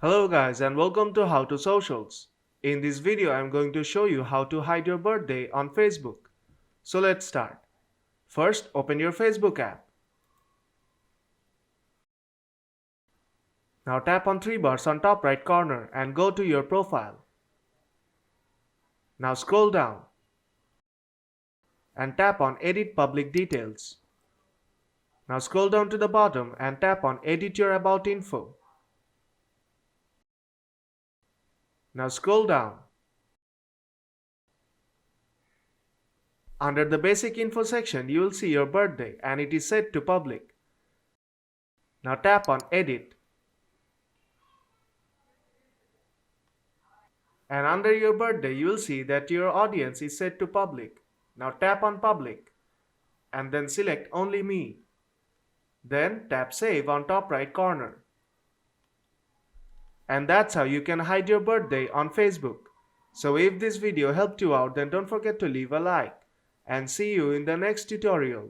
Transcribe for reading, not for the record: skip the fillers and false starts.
Hello guys and welcome to How to Socials. In this video I am going to show you how to hide your birthday on Facebook. So let's start. First open your Facebook app. Now tap on three bars on top right corner and go to your profile. Now scroll down and tap on Edit Public Details. Now scroll down to the bottom and tap on Edit Your About Info. Now scroll down. Under the Basic Info section you will see your birthday and it is set to public. Now tap on Edit. And under your birthday you will see that your audience is set to public. Now tap on Public and then select Only Me. Then tap Save on top right corner. And that's how you can hide your birthday on Facebook. So if this video helped you out, then don't forget to leave a like and see you in the next tutorial.